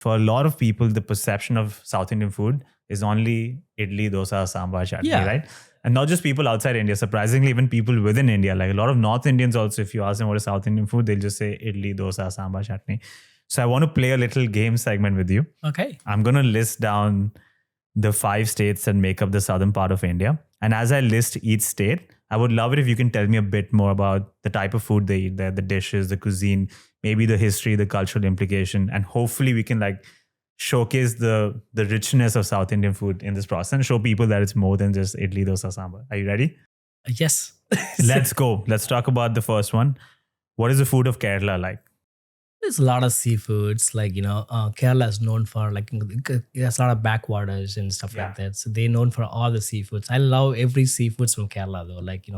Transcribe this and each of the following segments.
For a lot of people, the perception of South Indian food is only idli, dosa, sambar, chutney, right? And not just people outside India. Surprisingly, even people within India, like a lot of North Indians also, if you ask them what is South Indian food, they'll just say idli, dosa, sambar, chutney. So I want to play a little game segment with you. Okay. I'm going to list down the 5 states that make up the southern part of India. And as I list each state, I would love it if you can tell me a bit more about the type of food they eat there, the dishes, the cuisine, maybe the history, the cultural implication. And hopefully we can like showcase the richness of South Indian food in this process and show people that it's more than just idli, dosa, sambar. Are you ready? Yes. Let's go. Let's talk about the first one. What is the food of Kerala like? There's a lot of seafoods, like, Kerala is known for, like, there's a lot of backwaters and stuff like that. So they're known for all the seafoods. I love every seafoods from Kerala though. Like,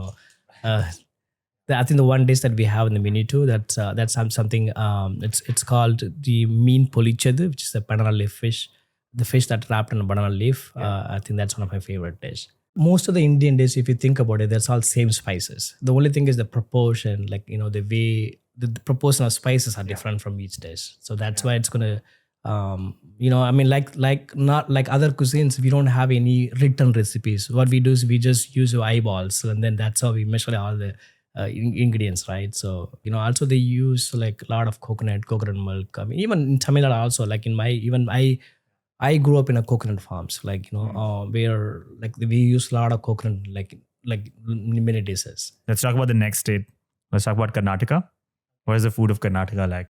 I think the one dish that we have in the menu too, that's something, it's called the mean polichadu, which is a banana leaf fish. The fish that wrapped in a banana leaf. I think that's one of my favorite dishes. Most of the Indian dishes, if you think about it, that's all same spices. The only thing is the proportion, like, the way, the proportion of spices are different from each dish. So that's why it's going to, not like other cuisines, we don't have any written recipes. What we do is we just use our eyeballs, and then that's how we measure all the ingredients, right? So, also they use like a lot of coconut milk. I mean, even in Tamil Nadu also, like I grew up in a coconut farms, like, where like we use a lot of coconut, like many dishes. Let's talk about the next state. Let's talk about Karnataka. What is the food of Karnataka like?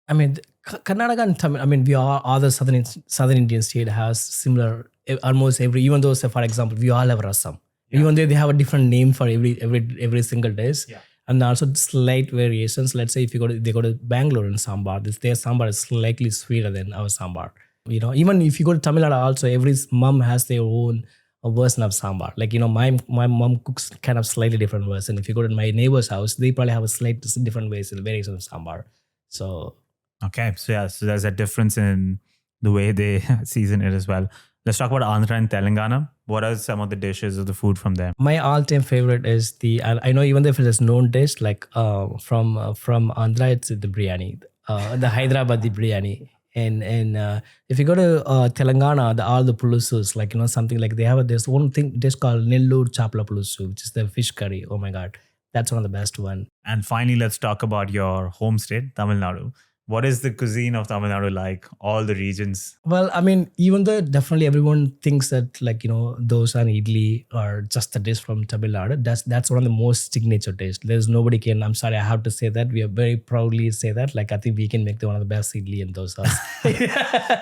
I mean, Karnataka and Tamil, we all the southern Indian state has similar, almost every, even though, say, for example, we all have rasam. Yeah. Even though they have a different name for every single dish. Yeah. And also slight variations. Let's say if they go to Bangalore and sambar, their sambar is slightly sweeter than our sambar. Even if you go to Tamil Nadu also, every mom has their own version of sambar. Like, my mom cooks kind of slightly different version. If you go to my neighbor's house, they probably have a slight different variation of sambar. So. Okay. So there's a difference in the way they season it as well. Let's talk about Andhra and Telangana. What are some of the dishes of the food from there? My all-time favorite is I know even if it is known dish, like from Andhra, it's the biryani, the Hyderabadi biryani. And if you go to Telangana, all the pulusus, like, something like they have this one thing, dish called Nellur Chapla Pulusu, which is the fish curry. Oh my God, that's one of the best one. And finally, let's talk about your home state, Tamil Nadu. What is the cuisine of Tamil Nadu like? All the regions? Well, even though definitely everyone thinks that, like, dosa and idli are just the dish from Tamil Nadu, that's one of the most signature dish. There's nobody can, I'm sorry, I have to say that. We are very proudly say that. Like, I think we can make one of the best idli and dosas.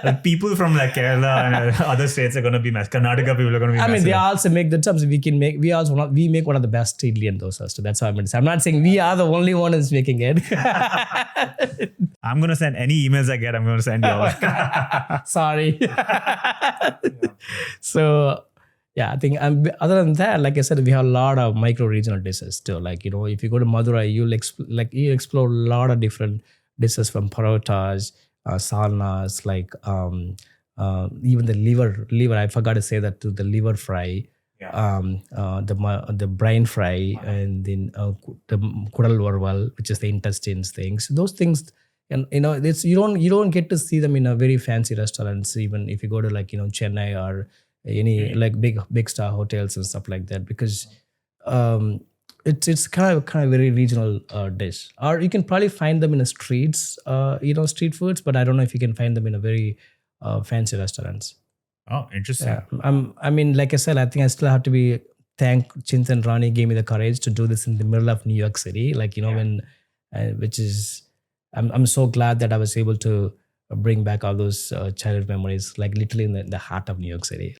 Like, people from like Kerala and other states are going to be messed. Karnataka people are going to be messed. They also make the terms. We make one of the best idli and dosas. So that's how I'm going to say. I'm not saying we are the only one who's making it. I'm going to send any emails I get, I'm going to send you. Sorry. So, yeah, I think other than that, like I said, we have a lot of micro-regional dishes too. Like, if you go to Madurai, you'll explore a lot of different dishes from parotas, salnas, like even the liver. I forgot to say that too, the liver fry. Yeah. The brain fry, and then the kudal varval, which is the intestines things. Those things, and you don't get to see them in a very fancy restaurants. Even if you go to like Chennai or any like big star hotels and stuff like that, because it's kind of very regional dish. Or you can probably find them in the streets, street foods, but I don't know if you can find them in a very fancy restaurants. Oh, interesting. Yeah. Like I said, I think I still have to thank Chintan Rani gave me the courage to do this in the middle of New York City. Like, which is, I'm so glad that I was able to bring back all those childhood memories, like literally in the heart of New York City.